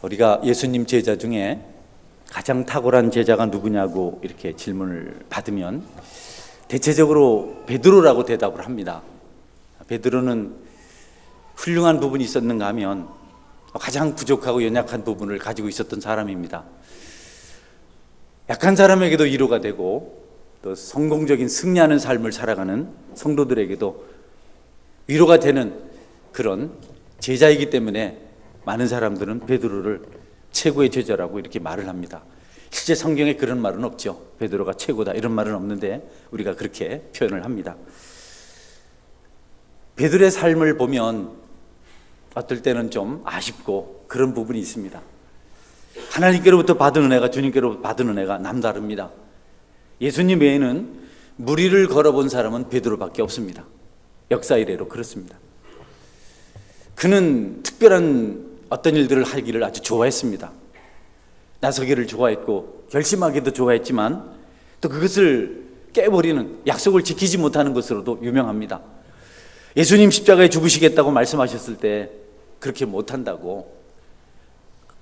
우리가 예수님 제자 중에 가장 탁월한 제자가 누구냐고 이렇게 질문을 받으면 대체적으로 베드로라고 대답을 합니다. 베드로는 훌륭한 부분이 있었는가 하면 가장 부족하고 연약한 부분을 가지고 있었던 사람입니다. 약한 사람에게도 위로가 되고 또 성공적인 승리하는 삶을 살아가는 성도들에게도 위로가 되는 그런 제자이기 때문에 많은 사람들은 베드로를 최고의 제자라고 이렇게 말을 합니다. 실제 성경에 그런 말은 없죠. 베드로가 최고다 이런 말은 없는데 우리가 그렇게 표현을 합니다. 베드로의 삶을 보면 어떨 때는 좀 아쉽고 그런 부분이 있습니다. 하나님께로부터 받은 은혜가 주님께로부터 받은 은혜가 남다릅니다. 예수님 외에는 물 위를 걸어본 사람은 베드로밖에 없습니다. 역사 이래로 그렇습니다. 그는 특별한 어떤 일들을 하기를 아주 좋아했습니다. 나서기를 좋아했고 결심하기도 좋아했지만 또 그것을 깨버리는, 약속을 지키지 못하는 것으로도 유명합니다. 예수님 십자가에 죽으시겠다고 말씀하셨을 때 그렇게 못한다고,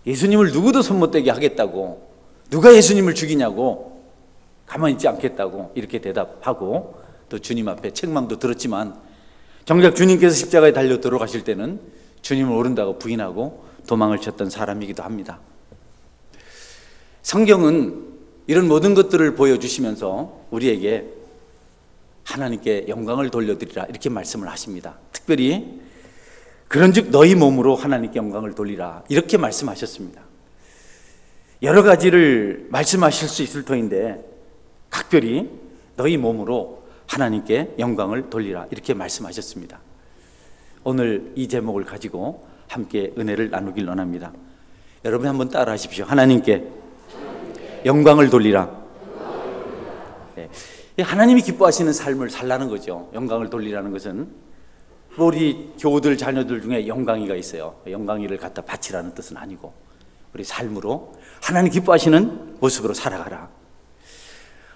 예수님을 누구도 손 못 대게 하겠다고, 누가 예수님을 죽이냐고, 가만히 있지 않겠다고 이렇게 대답하고 또 주님 앞에 책망도 들었지만 정작 주님께서 십자가에 달려 들어가실 때는 주님을 모른다고 부인하고 도망을 쳤던 사람이기도 합니다. 성경은 이런 모든 것들을 보여주시면서 우리에게 하나님께 영광을 돌려드리라 이렇게 말씀을 하십니다. 특별히 그런즉 너희 몸으로 하나님께 영광을 돌리라 이렇게 말씀하셨습니다. 여러 가지를 말씀하실 수 있을 터인데 각별히 너희 몸으로 하나님께 영광을 돌리라 이렇게 말씀하셨습니다. 오늘 이 제목을 가지고 함께 은혜를 나누길 원합니다. 여러분 한번 따라 하십시오. 하나님께 영광을 돌리라. 네. 하나님이 기뻐하시는 삶을 살라는 거죠. 영광을 돌리라는 것은 우리 교우들 자녀들 중에 영광이가 있어요. 영광이를 갖다 바치라는 뜻은 아니고 우리 삶으로 하나님 기뻐하시는 모습으로 살아가라.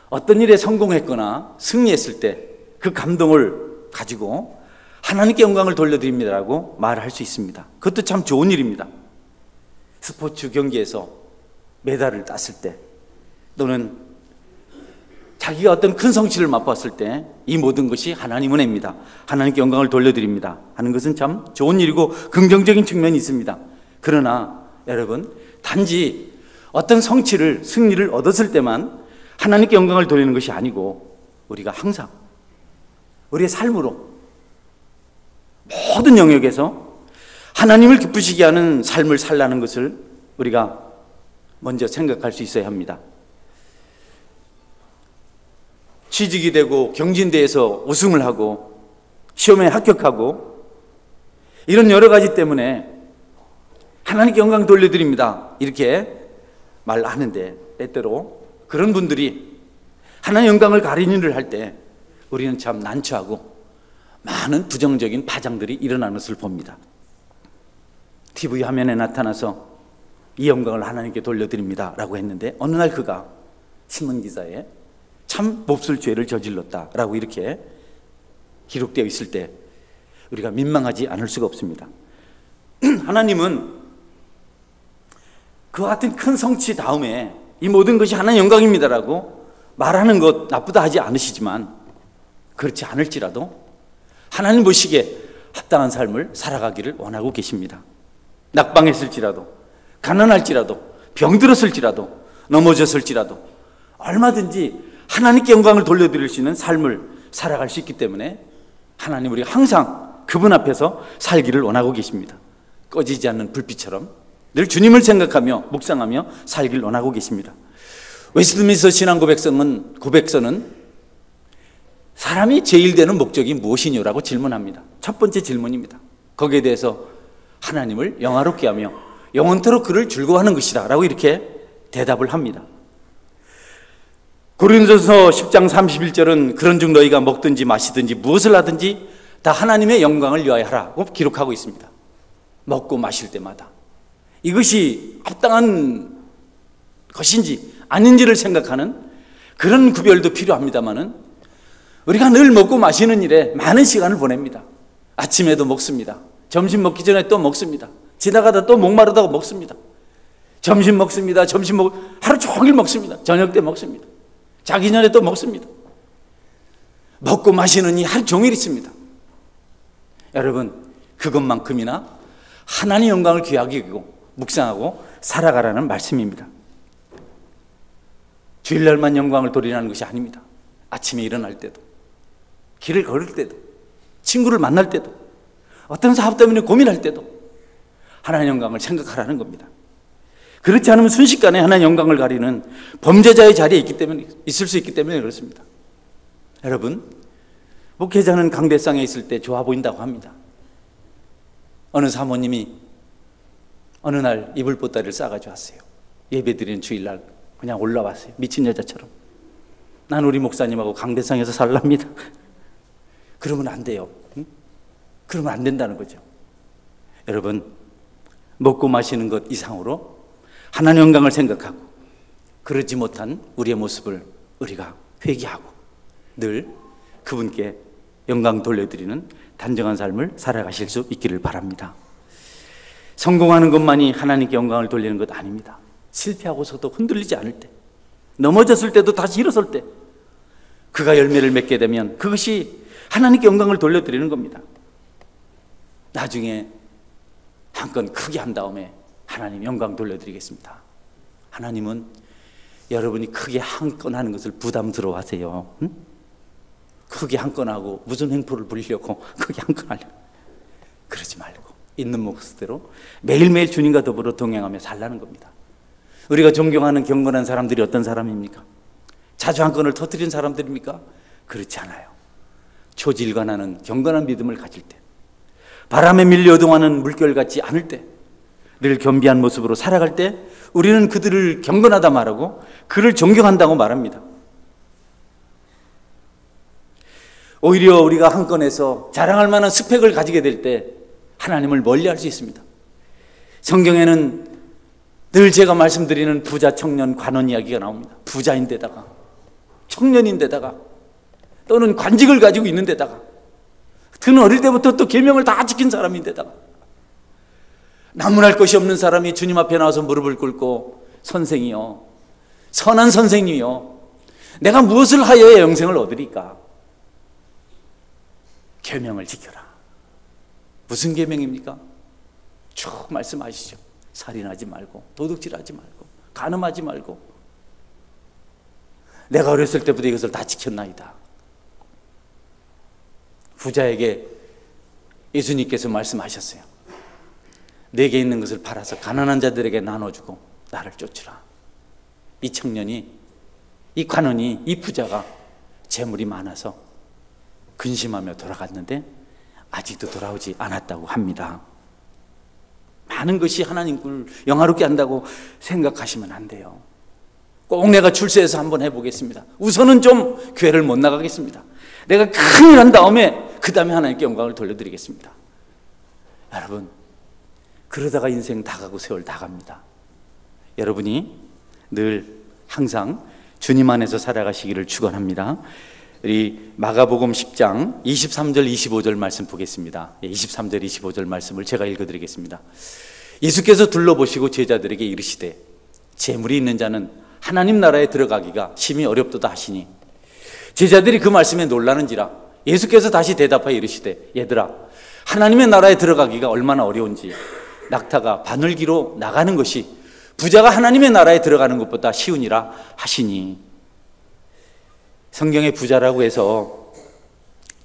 어떤 일에 성공했거나 승리했을 때 그 감동을 가지고 하나님께 영광을 돌려드립니다라고 말할 수 있습니다. 그것도 참 좋은 일입니다. 스포츠 경기에서 메달을 땄을 때 또는 자기가 어떤 큰 성취를 맛봤을 때 이 모든 것이 하나님 은혜입니다. 하나님께 영광을 돌려드립니다 하는 것은 참 좋은 일이고 긍정적인 측면이 있습니다. 그러나 여러분, 단지 어떤 성취를, 승리를 얻었을 때만 하나님께 영광을 돌리는 것이 아니고 우리가 항상 우리의 삶으로 모든 영역에서 하나님을 기쁘시게 하는 삶을 살라는 것을 우리가 먼저 생각할 수 있어야 합니다. 취직이 되고 경진대회에서 우승을 하고 시험에 합격하고 이런 여러 가지 때문에 하나님께 영광 돌려드립니다 이렇게 말하는데 때때로 그런 분들이 하나님의 영광을 가리는 일을 할 때 우리는 참 난처하고 많은 부정적인 파장들이 일어나는 것을 봅니다. TV 화면에 나타나서 이 영광을 하나님께 돌려드립니다 라고 했는데 어느 날 그가 신문기사에 참 몹쓸 죄를 저질렀다라고 이렇게 기록되어 있을 때 우리가 민망하지 않을 수가 없습니다. 하나님은 그와 같은 큰 성취 다음에 이 모든 것이 하나님의 영광입니다라고 말하는 것 나쁘다 하지 않으시지만 그렇지 않을지라도 하나님 보시기에 합당한 삶을 살아가기를 원하고 계십니다. 낙방했을지라도 가난할지라도 병들었을지라도 넘어졌을지라도 얼마든지 하나님께 영광을 돌려드릴 수 있는 삶을 살아갈 수 있기 때문에 하나님 우리가 항상 그분 앞에서 살기를 원하고 계십니다. 꺼지지 않는 불빛처럼 늘 주님을 생각하며 묵상하며 살기를 원하고 계십니다. 웨스트민스터 신앙 고백서는 사람이 제일 되는 목적이 무엇이냐고 질문합니다. 첫 번째 질문입니다. 거기에 대해서 하나님을 영화롭게 하며 영원토록 그를 즐거워하는 것이다 라고 이렇게 대답을 합니다. 고린도서 10장 31절은 그런즉 너희가 먹든지 마시든지 무엇을 하든지 다 하나님의 영광을 위하여 하라고 기록하고 있습니다. 먹고 마실 때마다 이것이 합당한 것인지 아닌지를 생각하는 그런 구별도 필요합니다만은 우리가 늘 먹고 마시는 일에 많은 시간을 보냅니다. 아침에도 먹습니다. 점심 먹기 전에 또 먹습니다. 지나가다 또 목마르다고 먹습니다. 점심 먹습니다. 하루 종일 먹습니다. 저녁 때 먹습니다. 자기 전에 또 먹습니다. 먹고 마시는 이 하루 종일 있습니다. 여러분, 그것만큼이나 하나님의 영광을 귀하게 여기고 묵상하고 살아가라는 말씀입니다. 주일날만 영광을 돌리라는 것이 아닙니다. 아침에 일어날 때도, 길을 걸을 때도, 친구를 만날 때도, 어떤 사업 때문에 고민할 때도 하나님의 영광을 생각하라는 겁니다. 그렇지 않으면 순식간에 하나님의 영광을 가리는 범죄자의 자리에 있을 수 있기 때문에 그렇습니다. 여러분, 목회자는 강대상에 있을 때 좋아 보인다고 합니다. 어느 사모님이 어느 날 이불 보따리를 싸가지고 왔어요. 예배드리는 주일날 그냥 올라왔어요. 미친 여자처럼. 난 우리 목사님하고 강대상에서 살랍니다. 그러면 안 돼요. 응? 그러면 안 된다는 거죠. 여러분, 먹고 마시는 것 이상으로 하나님의 영광을 생각하고 그러지 못한 우리의 모습을 우리가 회개하고 늘 그분께 영광 돌려드리는 단정한 삶을 살아가실 수 있기를 바랍니다. 성공하는 것만이 하나님께 영광을 돌리는 것 아닙니다. 실패하고서도 흔들리지 않을 때, 넘어졌을 때도 다시 일어설 때 그가 열매를 맺게 되면 그것이 하나님께 영광을 돌려드리는 겁니다. 나중에 한 건 크게 한 다음에 하나님 영광 돌려드리겠습니다. 하나님은 여러분이 크게 한 건 하는 것을 부담스러워 하세요. 응? 크게 한 건 하고 무슨 횡포를 부리려고 크게 한 건 하려고. 그러지 말고 있는 모습대로 매일매일 주님과 더불어 동행하며 살라는 겁니다. 우리가 존경하는 경건한 사람들이 어떤 사람입니까? 자주 한 건을 터뜨린 사람들입니까? 그렇지 않아요. 초질관하는 경건한 믿음을 가질 때, 바람에 밀려 요동하는 물결 같지 않을 때, 늘 겸비한 모습으로 살아갈 때 우리는 그들을 경건하다 말하고 그를 존경한다고 말합니다. 오히려 우리가 한 건에서 자랑할 만한 스펙을 가지게 될 때 하나님을 멀리할 수 있습니다. 성경에는 늘 제가 말씀드리는 부자, 청년, 관원 이야기가 나옵니다. 부자인데다가, 청년인데다가, 또는 관직을 가지고 있는데다가, 그는 어릴 때부터 또 계명을 다 지킨 사람인데다가, 나무랄 것이 없는 사람이 주님 앞에 나와서 무릎을 꿇고 선생이요, 선한 선생님이요, 내가 무엇을 하여야 영생을 얻으리까? 계명을 지켜라. 무슨 계명입니까? 쭉 말씀하시죠. 살인하지 말고, 도둑질하지 말고, 간음하지 말고. 내가 어렸을 때부터 이것을 다 지켰나이다. 부자에게 예수님께서 말씀하셨어요. 내게 있는 것을 팔아서 가난한 자들에게 나눠주고 나를 쫓으라. 이 청년이, 이 관원이, 이 부자가 재물이 많아서 근심하며 돌아갔는데 아직도 돌아오지 않았다고 합니다. 많은 것이 하나님을 영화롭게 한다고 생각하시면 안 돼요. 꼭 내가 출세해서 한번 해보겠습니다. 우선은 좀 교회를 못 나가겠습니다. 내가 큰일 한 다음에 그 다음에 하나님께 영광을 돌려드리겠습니다. 여러분, 그러다가 인생 다 가고 세월 다 갑니다. 여러분이 늘 항상 주님 안에서 살아가시기를 축원합니다. 우리 마가복음 10장 23절 25절 말씀 보겠습니다. 23절 25절 말씀을 제가 읽어드리겠습니다. 예수께서 둘러보시고 제자들에게 이르시되 재물이 있는 자는 하나님 나라에 들어가기가 심히 어렵도다 하시니, 제자들이 그 말씀에 놀라는지라 예수께서 다시 대답하여 이르시되 얘들아, 하나님의 나라에 들어가기가 얼마나 어려운지 낙타가 바늘기로 나가는 것이 부자가 하나님의 나라에 들어가는 것보다 쉬우니라 하시니. 성경의 부자라고 해서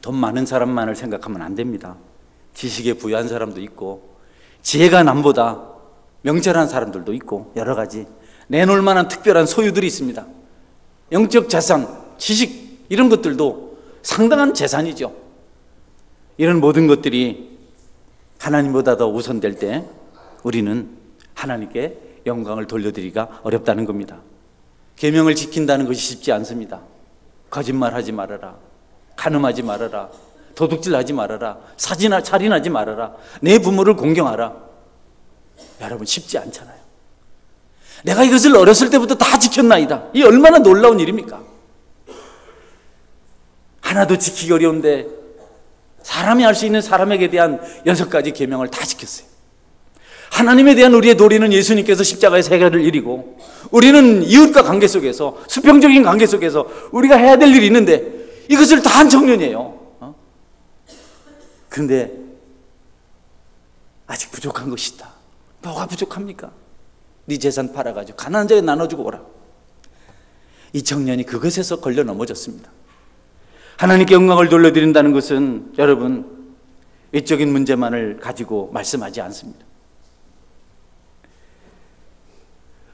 돈 많은 사람만을 생각하면 안 됩니다. 지식에 부유한 사람도 있고 지혜가 남보다 명철한 사람들도 있고 여러 가지 내놓을 만한 특별한 소유들이 있습니다. 영적 자산, 지식 이런 것들도 상당한 재산이죠. 이런 모든 것들이 하나님보다 더 우선될 때 우리는 하나님께 영광을 돌려드리기가 어렵다는 겁니다. 계명을 지킨다는 것이 쉽지 않습니다. 거짓말하지 말아라, 간음하지 말아라, 도둑질하지 말아라, 살인하지 말아라, 내 부모를 공경하라. 여러분, 쉽지 않잖아요. 내가 이것을 어렸을 때부터 다 지켰나이다. 이 얼마나 놀라운 일입니까? 하나도 지키기 어려운데 사람이 할 수 있는 사람에게 대한 6가지 계명을 다 지켰어요. 하나님에 대한 우리의 도리는 예수님께서 십자가에서 해결할 일이고, 우리는 이웃과 관계 속에서, 수평적인 관계 속에서 우리가 해야 될 일이 있는데 이것을 다 한 청년이에요. 그런데 아직 부족한 것이 있다. 뭐가 부족합니까? 네 재산 팔아가지고 가난한 자에게 나눠주고 오라. 이 청년이 그것에서 걸려 넘어졌습니다. 하나님께 영광을 돌려드린다는 것은 여러분 외적인 문제만을 가지고 말씀하지 않습니다.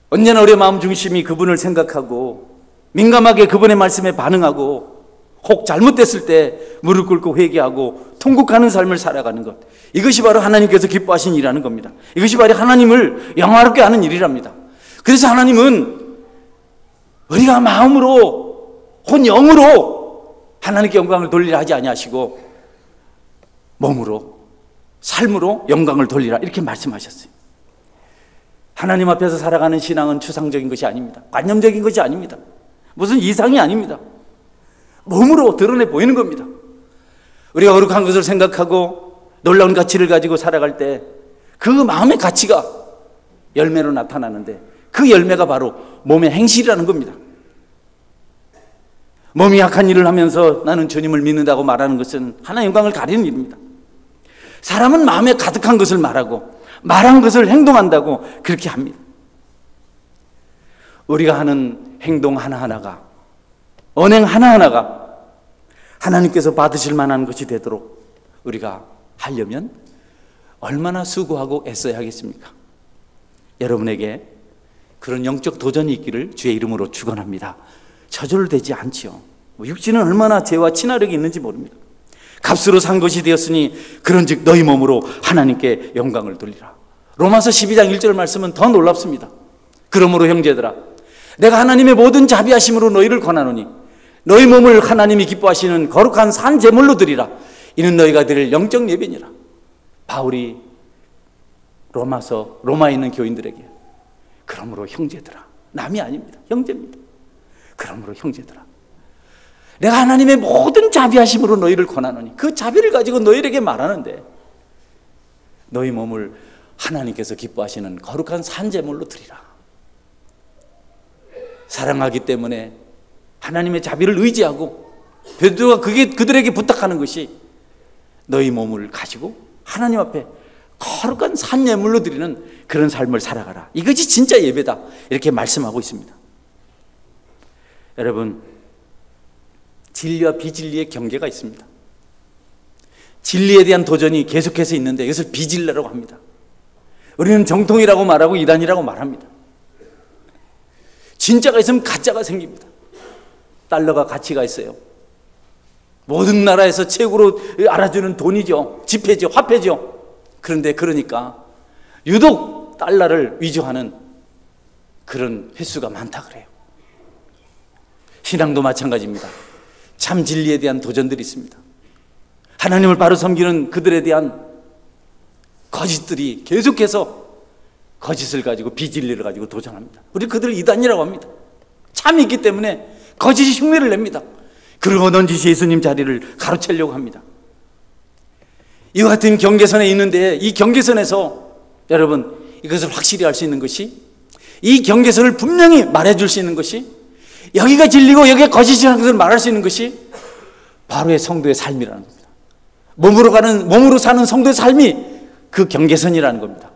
언제나 우리의 마음 중심이 그분을 생각하고 민감하게 그분의 말씀에 반응하고, 혹 잘못됐을 때 무릎 꿇고 회개하고 통곡하는 삶을 살아가는 것, 이것이 바로 하나님께서 기뻐하신 일이라는 겁니다. 이것이 바로 하나님을 영화롭게 하는 일이랍니다. 그래서 하나님은 우리가 마음으로 혼 영으로 하나님께 영광을 돌리라 하지 아니하시고 몸으로, 삶으로 영광을 돌리라 이렇게 말씀하셨어요. 하나님 앞에서 살아가는 신앙은 추상적인 것이 아닙니다. 관념적인 것이 아닙니다. 무슨 이상이 아닙니다. 몸으로 드러내 보이는 겁니다. 우리가 거룩한 것을 생각하고 놀라운 가치를 가지고 살아갈 때 그 마음의 가치가 열매로 나타나는데, 그 열매가 바로 몸의 행실이라는 겁니다. 몸이 약한 일을 하면서 나는 주님을 믿는다고 말하는 것은 하나님의 영광을 가리는 일입니다. 사람은 마음에 가득한 것을 말하고 말한 것을 행동한다고 그렇게 합니다. 우리가 하는 행동 하나하나가, 언행 하나하나가 하나님께서 받으실 만한 것이 되도록 우리가 하려면 얼마나 수고하고 애써야 하겠습니까? 여러분에게 그런 영적 도전이 있기를 주의 이름으로 축원합니다. 저절로 되지 않지요. 육신은 얼마나 죄와 친화력이 있는지 모릅니다. 값으로 산 것이 되었으니 그런즉 너희 몸으로 하나님께 영광을 돌리라. 로마서 12장 1절 말씀은 더 놀랍습니다. 그러므로 형제들아, 내가 하나님의 모든 자비하심으로 너희를 권하노니 너희 몸을 하나님이 기뻐하시는 거룩한 산 제물로 드리라. 이는 너희가 드릴 영적 예배니라. 바울이 로마에 있는 교인들에게, 그러므로 형제들아, 남이 아닙니다. 형제입니다. 그러므로 형제들아, 내가 하나님의 모든 자비하심으로 너희를 권하노니, 그 자비를 가지고 너희에게 말하는데 너희 몸을 하나님께서 기뻐하시는 거룩한 산 제물로 드리라. 사랑하기 때문에 하나님의 자비를 의지하고 베드로가 그들에게 부탁하는 것이 너희 몸을 가지고 하나님 앞에 거룩한 산 예물로 드리는 그런 삶을 살아가라. 이것이 진짜 예배다. 이렇게 말씀하고 있습니다. 여러분, 진리와 비진리의 경계가 있습니다. 진리에 대한 도전이 계속해서 있는데 이것을 비진리라고 합니다. 우리는 정통이라고 말하고 이단이라고 말합니다. 진짜가 있으면 가짜가 생깁니다. 달러가 가치가 있어요. 모든 나라에서 최고로 알아주는 돈이죠. 지폐죠. 화폐죠. 그런데 그러니까 유독 달러를 위조하는 그런 횟수가 많다 그래요. 신앙도 마찬가지입니다. 참 진리에 대한 도전들이 있습니다. 하나님을 바로 섬기는 그들에 대한 거짓들이 계속해서 거짓을 가지고 비진리를 가지고 도전합니다. 우리 그들을 이단이라고 합니다. 참이 있기 때문에 거짓이 흉내를 냅니다. 그리고 넌지시 예수님 자리를 가로채려고 합니다. 이와 같은 경계선에 있는데, 이 경계선에서 여러분 이것을 확실히 알 수 있는 것이, 이 경계선을 분명히 말해줄 수 있는 것이, 여기가 진리고 여기가 거짓이라는 것을 말할 수 있는 것이 바로의 성도의 삶이라는 겁니다. 몸으로 사는 성도의 삶이 그 경계선이라는 겁니다.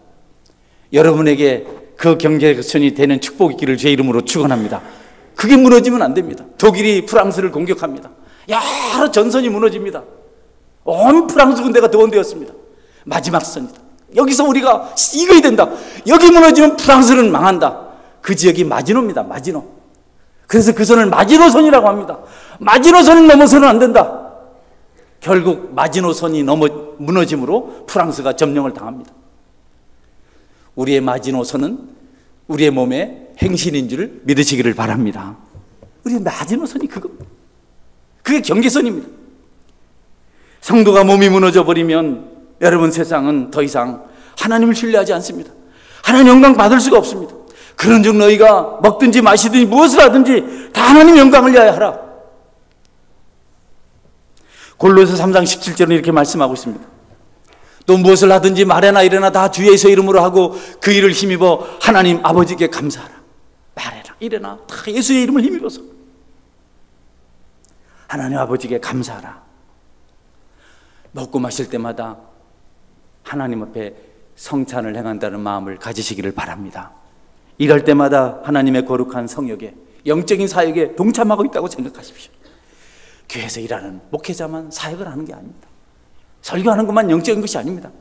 여러분에게 그 경계선이 되는 축복이 있기를 주의 이름으로 축원합니다. 그게 무너지면 안 됩니다. 독일이 프랑스를 공격합니다. 여러 전선이 무너집니다. 온 프랑스 군대가 동원되었습니다. 마지막 선이다. 여기서 우리가 이겨야 된다. 여기 무너지면 프랑스는 망한다. 그 지역이 마지노입니다. 마지노. 그래서 그 선을 마지노선이라고 합니다. 마지노선을 넘어서는 안 된다. 결국 마지노선이 무너짐으로 프랑스가 점령을 당합니다. 우리의 마지노선은 우리의 몸의 행신인 줄 믿으시기를 바랍니다. 우리의 마지노선이 그겁니다. 그게 경계선입니다. 성도가 몸이 무너져 버리면 여러분, 세상은 더 이상 하나님을 신뢰하지 않습니다. 하나님 영광 받을 수가 없습니다. 그런즉 너희가 먹든지 마시든지 무엇을 하든지 다 하나님 영광을 위하여 하라. 골로새 3장 17절은 이렇게 말씀하고 있습니다. 또 무엇을 하든지 말해나 이래나 다 주 예수의 이름으로 하고 그 일을 힘입어 하나님 아버지께 감사하라. 말해라 이래나 다 예수의 이름을 힘입어서 하나님 아버지께 감사하라. 먹고 마실 때마다 하나님 앞에 성찬을 행한다는 마음을 가지시기를 바랍니다. 일할 때마다 하나님의 거룩한 성역에, 영적인 사역에 동참하고 있다고 생각하십시오. 교회에서 일하는 목회자만 사역을 하는 게 아닙니다. 설교하는 것만 영적인 것이 아닙니다.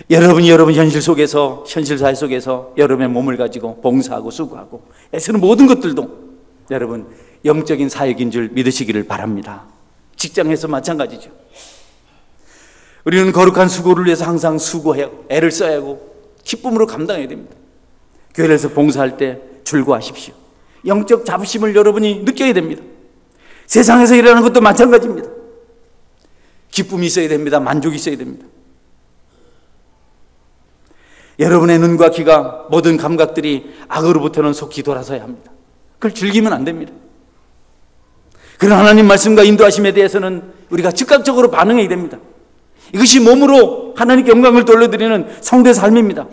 여러분 현실 속에서, 현실 사회 속에서 여러분의 몸을 가지고 봉사하고 수고하고 애쓰는 모든 것들도 여러분 영적인 사역인 줄 믿으시기를 바랍니다. 직장에서 마찬가지죠. 우리는 거룩한 수고를 위해서 항상 수고해야 애를 써야 하고 기쁨으로 감당해야 됩니다. 교회에서 봉사할 때 줄고하십시오. 영적 자부심을 여러분이 느껴야 됩니다. 세상에서 일하는 것도 마찬가지입니다. 기쁨이 있어야 됩니다. 만족이 있어야 됩니다. 여러분의 눈과 귀가 모든 감각들이 악으로부터는 속히 돌아서야 합니다. 그걸 즐기면 안 됩니다. 그런 하나님 말씀과 인도하심에 대해서는 우리가 즉각적으로 반응해야 됩니다. 이것이 몸으로 하나님께 영광을 돌려드리는 성도의 삶입니다.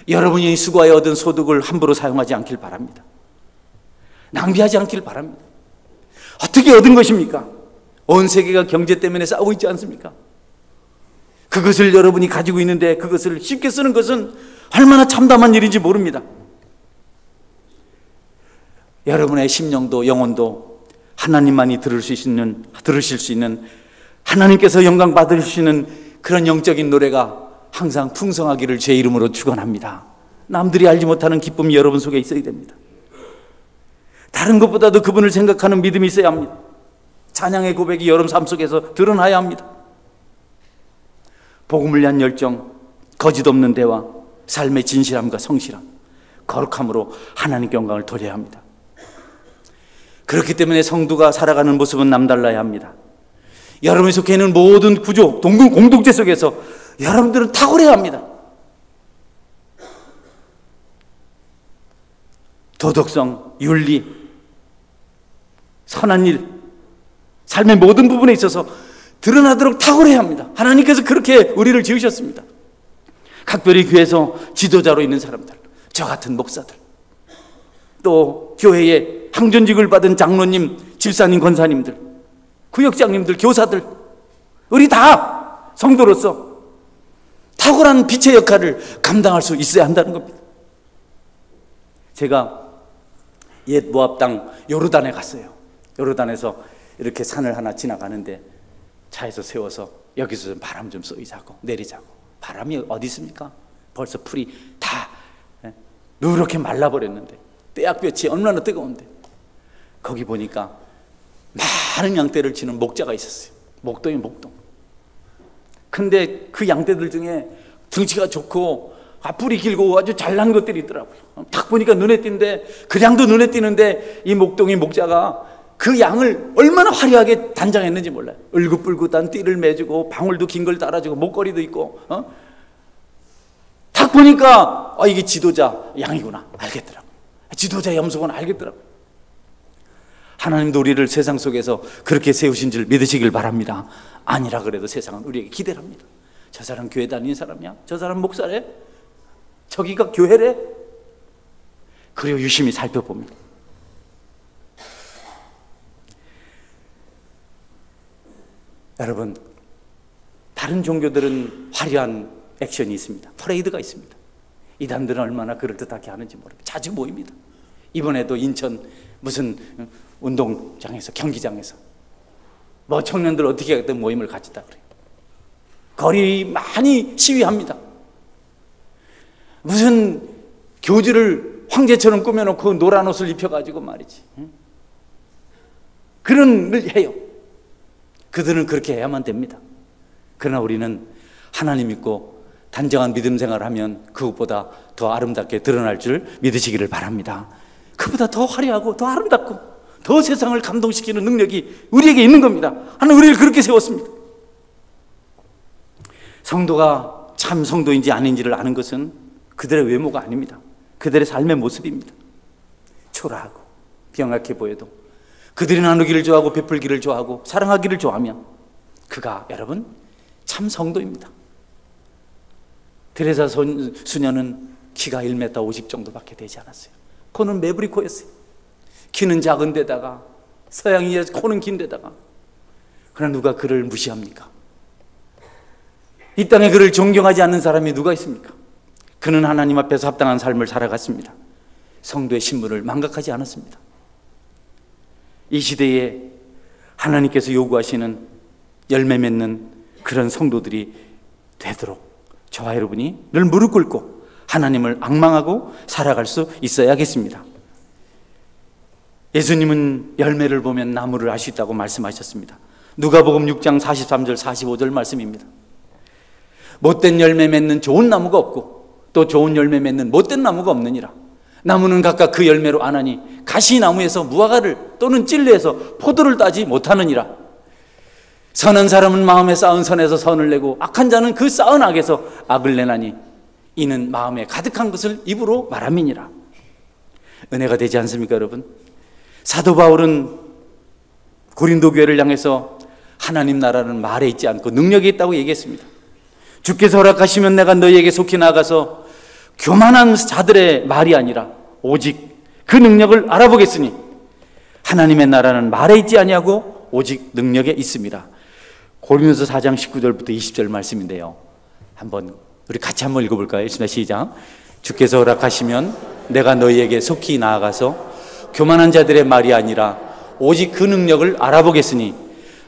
여러분이 수고하여 얻은 소득을 함부로 사용하지 않길 바랍니다. 낭비하지 않길 바랍니다. 어떻게 얻은 것입니까? 온 세계가 경제 때문에 싸우고 있지 않습니까? 그것을 여러분이 가지고 있는데 그것을 쉽게 쓰는 것은 얼마나 참담한 일인지 모릅니다. 여러분의 심령도 영혼도 하나님만이 들으실 수 있는 하나님께서 영광 받으시는 그런 영적인 노래가 항상 풍성하기를 제 이름으로 축원합니다. 남들이 알지 못하는 기쁨이 여러분 속에 있어야 됩니다. 다른 것보다도 그분을 생각하는 믿음이 있어야 합니다. 찬양의 고백이 여러분 삶 속에서 드러나야 합니다. 복음을 위한 열정, 거짓 없는 대화, 삶의 진실함과 성실함, 거룩함으로 하나님께 영광을 돌려야 합니다. 그렇기 때문에 성도가 살아가는 모습은 남달라야 합니다. 여러분이 속해 있는 모든 구조, 공동체 속에서 여러분들은 탁월해야 합니다. 도덕성, 윤리, 선한 일, 삶의 모든 부분에 있어서 드러나도록 탁월해야 합니다. 하나님께서 그렇게 우리를 지으셨습니다. 각별히 교회에서 지도자로 있는 사람들, 저 같은 목사들, 또 교회에 항전직을 받은 장로님, 집사님, 권사님들, 구역장님들, 교사들, 우리 다 성도로서 탁월한 빛의 역할을 감당할 수 있어야 한다는 겁니다. 제가 옛 모압 땅 요르단에 갔어요. 요르단에서 이렇게 산을 하나 지나가는데 차에서 세워서 여기서 좀 바람 좀 쏘이자고 내리자고. 바람이 어디 있습니까? 벌써 풀이 다 누렇게 말라버렸는데 떼약볕이 얼마나 뜨거운데 거기 보니까 많은 양떼를 치는 목자가 있었어요. 목동이 목동. 근데 그 양떼들 중에 등치가 좋고 뿔이 길고 아주 잘난 것들이 있더라고요. 딱 보니까 눈에 띄는데 그 양도 눈에 띄는데 이 목동이 목자가 그 양을 얼마나 화려하게 단장했는지 몰라요. 을긋불긋한 띠를 매주고 방울도 긴 걸 달아주고 목걸이도 있고 딱 보니까 이게 지도자 양이구나 알겠더라고요. 지도자 염소구나 알겠더라고요. 하나님도 우리를 세상 속에서 그렇게 세우신 줄 믿으시길 바랍니다. 아니라 그래도 세상은 우리에게 기대를 합니다. 저 사람 교회 다니는 사람이야? 저 사람 목사래? 저기가 교회래? 그리고 유심히 살펴봅니다. 여러분, 다른 종교들은 화려한 액션이 있습니다. 퍼레이드가 있습니다. 이단들은 얼마나 그럴듯하게 하는지 모르겠어요. 자주 모입니다. 이번에도 인천 무슨 운동장에서, 경기장에서 뭐 청년들 어떻게 하겠다는 모임을 가졌다 그래요. 거리 많이 시위합니다. 무슨 교주를 황제처럼 꾸며놓고 노란 옷을 입혀가지고 말이지. 그런 일 해요. 그들은 그렇게 해야만 됩니다. 그러나 우리는 하나님 믿고 단정한 믿음 생활을 하면 그것보다 더 아름답게 드러날 줄 믿으시기를 바랍니다. 그보다 더 화려하고 더 아름답고 더 세상을 감동시키는 능력이 우리에게 있는 겁니다. 하나님 우리를 그렇게 세웠습니다. 성도가 참 성도인지 아닌지를 아는 것은 그들의 외모가 아닙니다. 그들의 삶의 모습입니다. 초라하고 병약해 보여도 그들이 나누기를 좋아하고 베풀기를 좋아하고 사랑하기를 좋아하면 그가 여러분 참 성도입니다. 테레사 수녀는 키가 1m 50 정도밖에 되지 않았어요. 코는 매부리 코였어요. 키는 작은 데다가 서양인이라서 코는 긴 데다가. 그러나 누가 그를 무시합니까? 이 땅에 그를 존경하지 않는 사람이 누가 있습니까? 그는 하나님 앞에서 합당한 삶을 살아갔습니다. 성도의 신분을 망각하지 않았습니다. 이 시대에 하나님께서 요구하시는 열매 맺는 그런 성도들이 되도록 저와 여러분이 늘 무릎 꿇고 하나님을 앙망하고 살아갈 수 있어야겠습니다. 예수님은 열매를 보면 나무를 알 수 있다고 말씀하셨습니다. 누가복음 6장 43절 45절 말씀입니다. 못된 열매 맺는 좋은 나무가 없고 또 좋은 열매 맺는 못된 나무가 없느니라. 나무는 각각 그 열매로 아나니 가시나무에서 무화과를 또는 찔레에서 포도를 따지 못하느니라. 선한 사람은 마음에 쌓은 선에서 선을 내고 악한 자는 그 쌓은 악에서 악을 내나니 이는 마음에 가득한 것을 입으로 말함이니라. 은혜가 되지 않습니까, 여러분? 사도 바울은 고린도 교회를 향해서 하나님 나라는 말에 있지 않고 능력에 있다고 얘기했습니다. 주께서 허락하시면 내가 너희에게 속히 나아가서 교만한 자들의 말이 아니라 오직 그 능력을 알아보겠으니 하나님의 나라는 말에 있지 아니하고 오직 능력에 있습니다. 고린도서 4장 19절부터 20절 말씀인데요, 한번 우리 같이 한번 읽어볼까요? 읽습니다. 시작. 주께서 허락하시면 내가 너희에게 속히 나아가서 교만한 자들의 말이 아니라 오직 그 능력을 알아보겠으니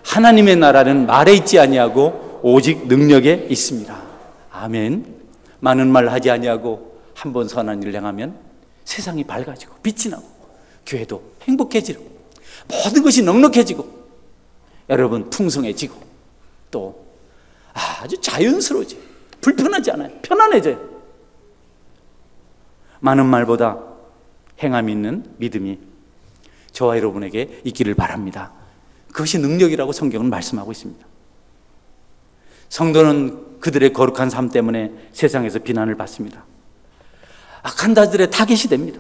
하나님의 나라는 말에 있지 아니하고 오직 능력에 있습니다. 아멘. 많은 말 하지 아니하고 한 번 선한 일을 행하면 세상이 밝아지고 빛이 나고 교회도 행복해지고 모든 것이 넉넉해지고 여러분 풍성해지고 또 아주 자연스러워져요. 불편하지 않아요. 편안해져요. 많은 말보다 행함이 있는 믿음이 저와 여러분에게 있기를 바랍니다. 그것이 능력이라고 성경은 말씀하고 있습니다. 성도는 그들의 거룩한 삶 때문에 세상에서 비난을 받습니다. 악한 자들의 타겟이 됩니다.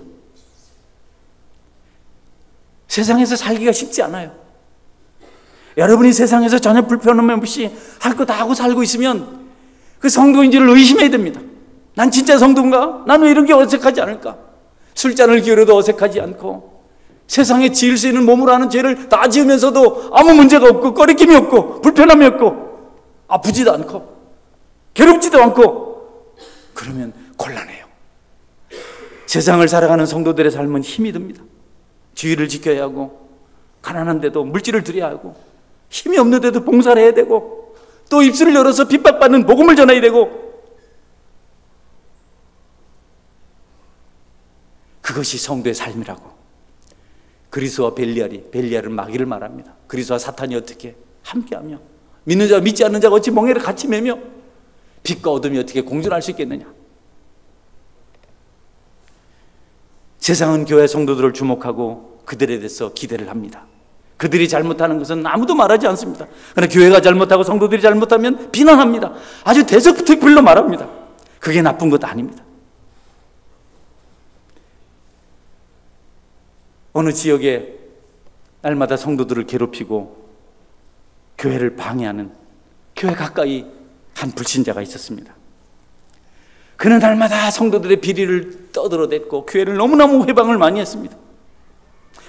세상에서 살기가 쉽지 않아요. 여러분이 세상에서 전혀 불편함 없이 할 거 다 하고 살고 있으면 그 성도인지를 의심해야 됩니다. 난 진짜 성도인가? 난 왜 이런 게 어색하지 않을까? 술잔을 기울여도 어색하지 않고 세상에 지을 수 있는 몸으로 하는 죄를 다 지으면서도 아무 문제가 없고 꺼리낌이 없고 불편함이 없고 아프지도 않고 괴롭지도 않고 그러면 곤란해요. 세상을 살아가는 성도들의 삶은 힘이 듭니다. 주의를 지켜야 하고 가난한데도 물질을 드려야 하고 힘이 없는데도 봉사를 해야 되고 또 입술을 열어서 핍박받는 복음을 전해야 되고 그것이 성도의 삶이라고. 그리스도와 벨리알은 마귀를 말합니다. 그리스도와 사탄이 어떻게 함께하며 믿는 자와 믿지 않는 자가 어찌 멍에를 같이 매며 빛과 어둠이 어떻게 공존할 수 있겠느냐. 세상은 교회 성도들을 주목하고 그들에 대해서 기대를 합니다. 그들이 잘못하는 것은 아무도 말하지 않습니다. 그러나 교회가 잘못하고 성도들이 잘못하면 비난합니다. 아주 대석특필로 말합니다. 그게 나쁜 것도 아닙니다. 어느 지역에 날마다 성도들을 괴롭히고 교회를 방해하는 교회 가까이 한 불신자가 있었습니다. 그는 날마다 성도들의 비리를 떠들어댔고 교회를 너무너무 회방을 많이 했습니다.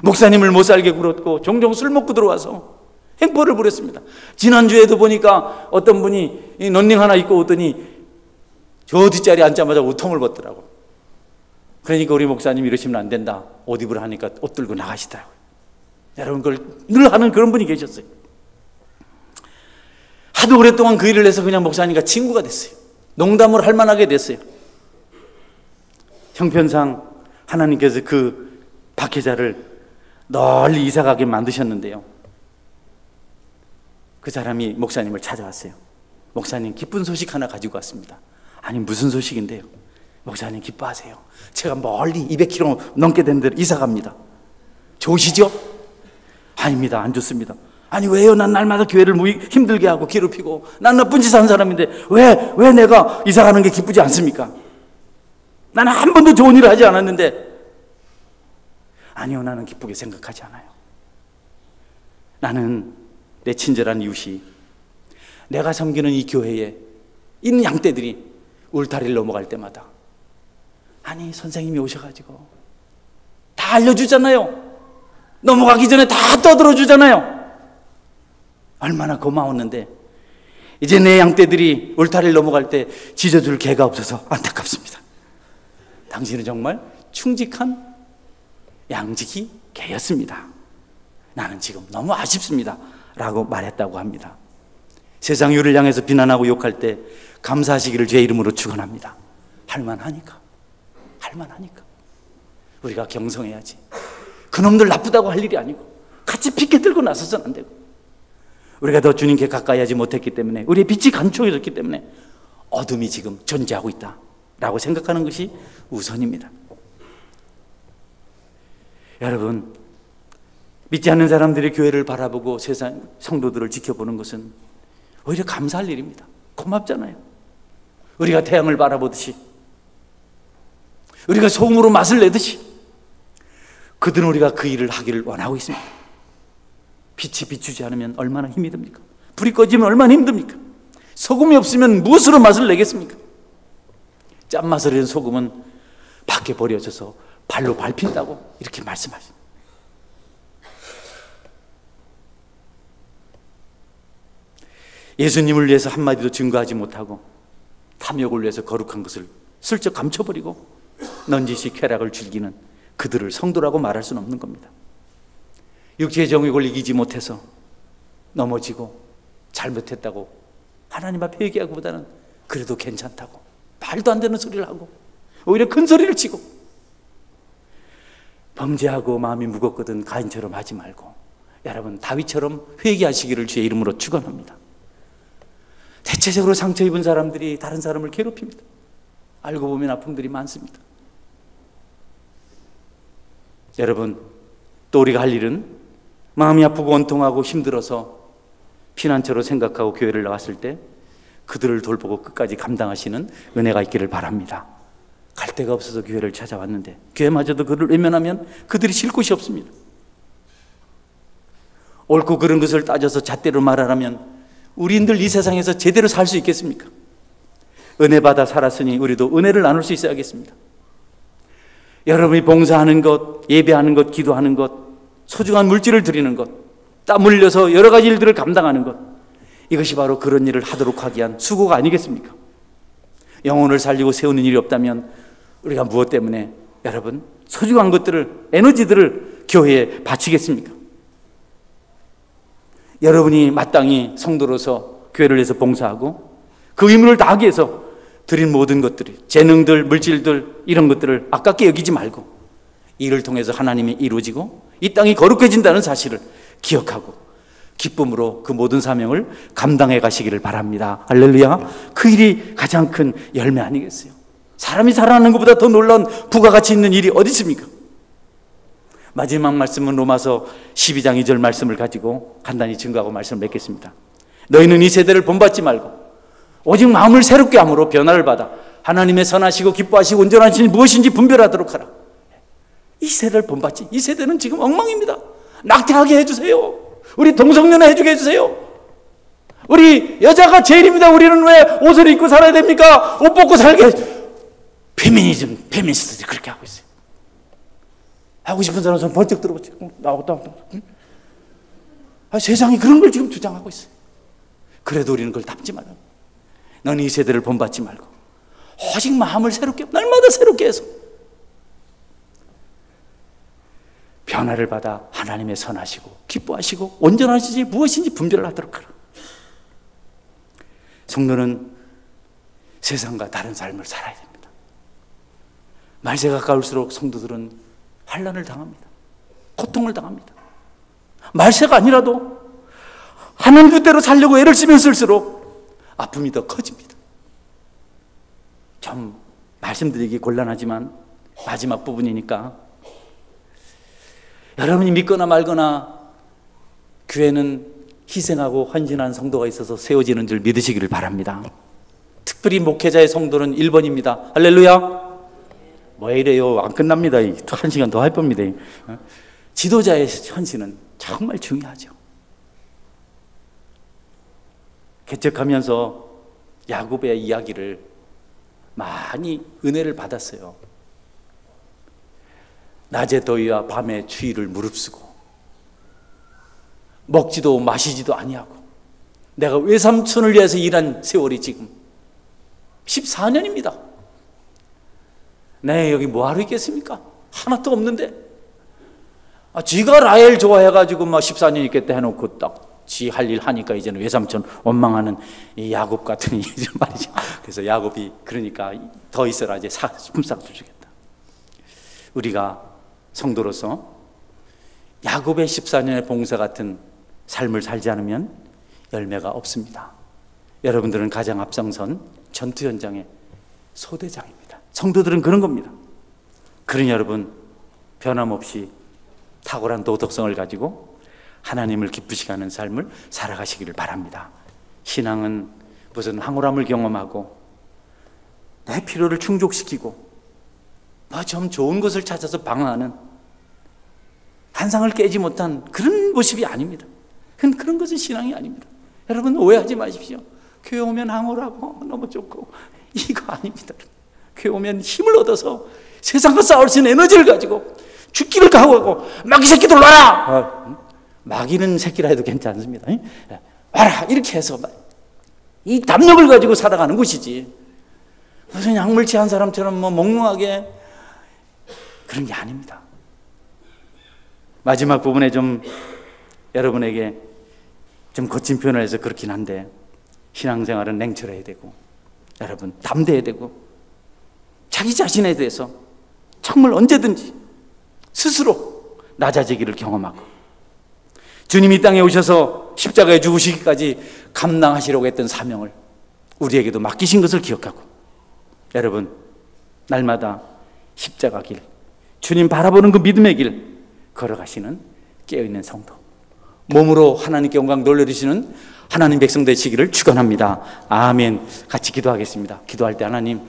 목사님을 못살게 굴었고 종종 술 먹고 들어와서 행포를 부렸습니다. 지난주에도 보니까 어떤 분이 이 런닝 하나 입고 오더니 저 뒷자리에 앉자마자 우통을 벗더라고. 그러니까 우리 목사님 이러시면 안 된다. 옷 입으라 하니까 옷 들고 나가시더라고요. 여러분 그걸 늘 하는 그런 분이 계셨어요. 하도 오랫동안 그 일을 해서 그냥 목사님과 친구가 됐어요. 농담을 할 만하게 됐어요. 형편상 하나님께서 그 박해자를 널리 이사가게 만드셨는데요. 그 사람이 목사님을 찾아왔어요. 목사님 기쁜 소식 하나 가지고 왔습니다. 아니 무슨 소식인데요? 목사님 기뻐하세요. 제가 멀리 200km 넘게 된 데로 이사갑니다. 좋으시죠? 아닙니다. 안 좋습니다. 아니 왜요? 난 날마다 교회를 힘들게 하고 괴롭히고 난 나쁜 짓 하는 사람인데 왜 내가 이사가는 게 기쁘지 않습니까? 나는 한 번도 좋은 일을 하지 않았는데. 아니요, 나는 기쁘게 생각하지 않아요. 나는 내 친절한 이웃이 내가 섬기는 이 교회에 있는 양떼들이 울타리를 넘어갈 때마다 아니 선생님이 오셔가지고 다 알려주잖아요. 넘어가기 전에 다 떠들어 주잖아요. 얼마나 고마웠는데 이제 내 양떼들이 울타리를 넘어갈 때 짖어줄 개가 없어서 안타깝습니다. 당신은 정말 충직한 양지기 개였습니다. 나는 지금 너무 아쉽습니다 라고 말했다고 합니다. 세상이 우리를 향해서 비난하고 욕할 때 감사하시기를 주의 이름으로 축원합니다. 할만하니까 우리가 경성해야지. 그놈들 나쁘다고 할 일이 아니고 같이 피켓 들고 나서서는 안 되고, 우리가 더 주님께 가까이 하지 못했기 때문에, 우리의 빛이 간초해졌기 때문에 어둠이 지금 존재하고 있다라고 생각하는 것이 우선입니다. 여러분, 믿지 않는 사람들이 교회를 바라보고 세상 성도들을 지켜보는 것은 오히려 감사할 일입니다. 고맙잖아요. 우리가 태양을 바라보듯이, 우리가 소금으로 맛을 내듯이 그들은 우리가 그 일을 하기를 원하고 있습니다. 빛이 비추지 않으면 얼마나 힘이 듭니까? 불이 꺼지면 얼마나 힘듭니까? 소금이 없으면 무엇으로 맛을 내겠습니까? 짠맛을 내는 소금은 밖에 버려져서 발로 밟힌다고 이렇게 말씀하십니다. 예수님을 위해서 한마디도 증거하지 못하고 탐욕을 위해서 거룩한 것을 슬쩍 감춰버리고 넌지시 쾌락을 즐기는 그들을 성도라고 말할 수는 없는 겁니다. 육체의 정욕을 이기지 못해서 넘어지고 잘못했다고 하나님 앞에 얘기하기보다는 그래도 괜찮다고 말도 안 되는 소리를 하고 오히려 큰 소리를 치고, 범죄하고 마음이 무겁거든 가인처럼 하지 말고 여러분 다윗처럼 회개하시기를 주의 이름으로 축원합니다. 대체적으로 상처 입은 사람들이 다른 사람을 괴롭힙니다. 알고 보면 아픔들이 많습니다. 여러분, 또 우리가 할 일은 마음이 아프고 원통하고 힘들어서 피난처로 생각하고 교회를 나왔을 때 그들을 돌보고 끝까지 감당하시는 은혜가 있기를 바랍니다. 갈 데가 없어서 교회를 찾아왔는데 교회마저도 그를 외면하면 그들이 쉴 곳이 없습니다. 옳고 그른 것을 따져서 잣대로 말하라면 우리인들 이 세상에서 제대로 살 수 있겠습니까? 은혜 받아 살았으니 우리도 은혜를 나눌 수 있어야겠습니다. 여러분이 봉사하는 것, 예배하는 것, 기도하는 것, 소중한 물질을 드리는 것, 땀 흘려서 여러 가지 일들을 감당하는 것, 이것이 바로 그런 일을 하도록 하기 위한 수고가 아니겠습니까? 영혼을 살리고 세우는 일이 없다면 우리가 무엇 때문에 여러분 소중한 것들을, 에너지들을 교회에 바치겠습니까? 여러분이 마땅히 성도로서 교회를 위해서 봉사하고 그 의무를 다하기 위해서 드린 모든 것들이, 재능들, 물질들, 이런 것들을 아깝게 여기지 말고 이 일을 통해서 하나님이 이루어지고 이 땅이 거룩해진다는 사실을 기억하고 기쁨으로 그 모든 사명을 감당해 가시기를 바랍니다. 할렐루야. 그 일이 가장 큰 열매 아니겠어요? 사람이 살아나는 것보다 더 놀라운 부가가치 있는 일이 어디 있습니까? 마지막 말씀은 로마서 12장 2절 말씀을 가지고 간단히 증거하고 말씀을 맺겠습니다. 너희는 이 세대를 본받지 말고 오직 마음을 새롭게 함으로 변화를 받아 하나님의 선하시고 기뻐하시고 온전하신 일이 무엇인지 분별하도록 하라. 이 세대를 본받지, 이 세대는 지금 엉망입니다. 낙태하게 해주세요. 우리 동성연애 해주게 해주세요. 우리 여자가 제일입니다. 우리는 왜 옷을 입고 살아야 됩니까? 옷 벗고 살게. 페미니즘, 페미니스트들이 그렇게 하고 있어요. 하고 싶은 사람은 손 벌쩍 들어보지. 나오다. 세상이 그런 걸 지금 주장하고 있어요. 그래도 우리는 그걸 담지 말라. 너는 이 세대를 본받지 말고 오직 마음을 새롭게, 날마다 새롭게 해서 변화를 받아 하나님의 선하시고 기뻐하시고 온전하시지 무엇인지 분별을 하도록 하라. 성도는 세상과 다른 삶을 살아야 됩니다. 말세가 가까울수록 성도들은 환난을 당합니다. 고통을 당합니다. 말세가 아니라도 하나님 뜻대로 살려고 애를 쓰면 쓸수록 아픔이 더 커집니다. 좀 말씀드리기 곤란하지만 마지막 부분이니까 여러분이 믿거나 말거나 교회는 희생하고 헌신한 성도가 있어서 세워지는 줄 믿으시기를 바랍니다. 특별히 목회자의 성도는 1번입니다. 할렐루야. 뭐 이래요? 안 끝납니다. 1시간 더 할 겁니다. 지도자의 헌신은 정말 중요하죠. 개척하면서 야곱의 이야기를 많이 은혜를 받았어요. 낮의 더위와 밤의 추위를 무릅쓰고 먹지도 마시지도 아니하고 내가 외삼촌을 위해서 일한 세월이 지금 14년입니다. 네, 여기 뭐하러 있겠습니까? 하나도 없는데. 지가 라헬 좋아해가지고 막 14년 있겠다 해놓고 딱 지 할 일 하니까 이제는 외삼촌 원망하는 이 야곱 같은 말이죠. 그래서 야곱이 그러니까 더 있어라, 이제 품삯도 주겠다. 우리가 성도로서 야곱의 14년의 봉사 같은 삶을 살지 않으면 열매가 없습니다. 여러분들은 가장 앞장선 전투 현장의 소대장입니다. 성도들은 그런 겁니다. 그러니 여러분, 변함없이 탁월한 도덕성을 가지고 하나님을 기쁘시게 하는 삶을 살아가시기를 바랍니다. 신앙은 무슨 황홀함을 경험하고 내 필요를 충족시키고 좀 좋은 것을 찾아서 방황하는 환상을 깨지 못한 그런 모습이 아닙니다. 그런 것은 신앙이 아닙니다. 여러분, 오해하지 마십시오. 교회 오면 황홀하고 너무 좋고 이거 아닙니다. 교회 오면 힘을 얻어서 세상과 싸울 수 있는 에너지를 가지고 죽기를 각오하고 마귀 새끼들 와라! 마귀는 새끼라 해도 괜찮습니다. 와라! 이렇게 해서 이 담력을 가지고 살아가는 것이지, 무슨 약물 취한 사람처럼 몽롱하게 그런 게 아닙니다. 마지막 부분에 좀 여러분에게 좀 거친 표현을 해서 그렇긴 한데, 신앙생활은 냉철해야 되고 여러분 담대해야 되고 자기 자신에 대해서 정말 언제든지 스스로 낮아지기를 경험하고, 주님이 이 땅에 오셔서 십자가에 죽으시기까지 감당하시려고 했던 사명을 우리에게도 맡기신 것을 기억하고, 여러분 날마다 십자가 길, 주님 바라보는 그 믿음의 길 걸어가시는 깨어있는 성도, 몸으로 하나님께 영광 돌려주시는 하나님 백성 되시기를 축원합니다. 아멘. 같이 기도하겠습니다. 기도할 때 하나님,